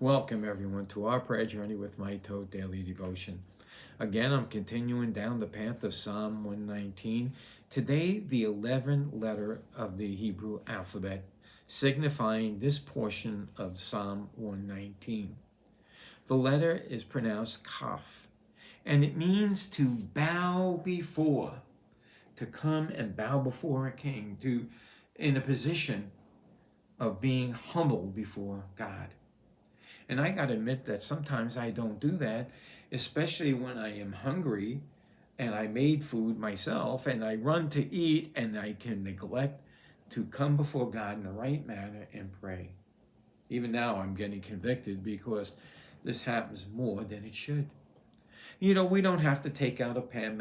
Welcome everyone to our prayer journey with my YODO daily devotion. Again, I'm continuing down the path of Psalm 119. Today, the 11th letter of the Hebrew alphabet, signifying this portion of Psalm 119. The letter is pronounced Kaf, and it means to bow before, to come and bow before a king, in a position of being humble before God. And I got to admit that sometimes I don't do that, especially when I am hungry and I made food myself and I run to eat and I can neglect to come before God in the right manner and pray. Even now I'm getting convicted because this happens more than it should. We don't have to take out a prayer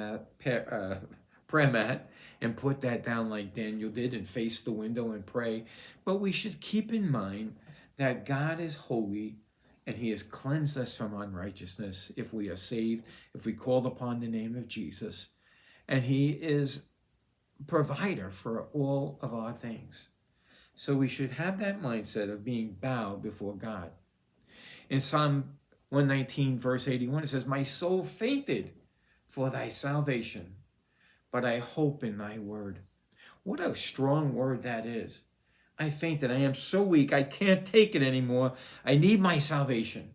mat and put that down like Daniel did and face the window and pray. But we should keep in mind that God is holy and he has cleansed us from unrighteousness if we are saved, if we call upon the name of Jesus. And he is provider for all of our things. So we should have that mindset of being bowed before God. In Psalm 119, verse 81, it says, "My soul fainted for thy salvation, but I hope in thy word." What a strong word that is. I fainted. I am so weak. I can't take it anymore. I need my salvation.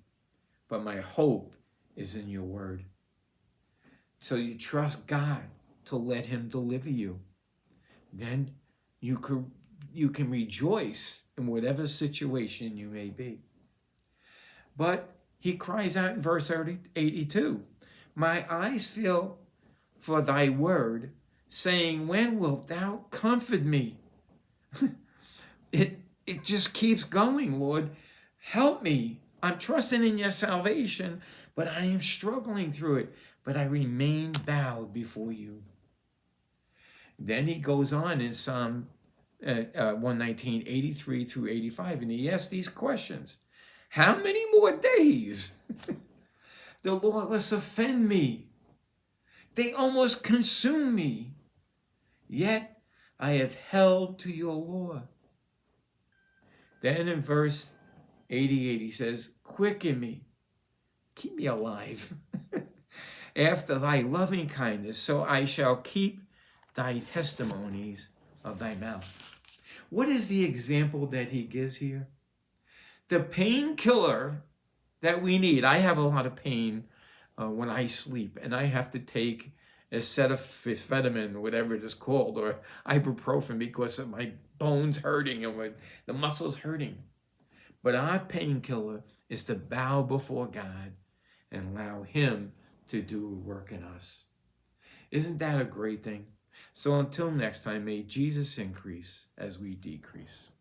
But my hope is in your word. So you trust God to let him deliver you. Then you can rejoice in whatever situation you may be. But he cries out in verse 82, "My eyes feel for thy word, saying, when wilt thou comfort me?" It just keeps going, Lord. Help me. I'm trusting in your salvation, but I am struggling through it. But I remain bowed before you. Then he goes on in Psalm 119, 83 through 85, and he asks these questions. How many more days? The lawless offend me. They almost consume me. Yet I have held to your law. Then in verse 88, he says, quicken me, keep me alive, after thy loving kindness, so I shall keep thy testimonies of thy mouth. What is the example that he gives here? The painkiller that we need. I have a lot of pain when I sleep, and I have to take acetaminophen, whatever it is called, or ibuprofen because of my bones hurting and the muscles hurting. But our painkiller is to bow before God and allow him to do work in us. Isn't that a great thing? So until next time, may Jesus increase as we decrease.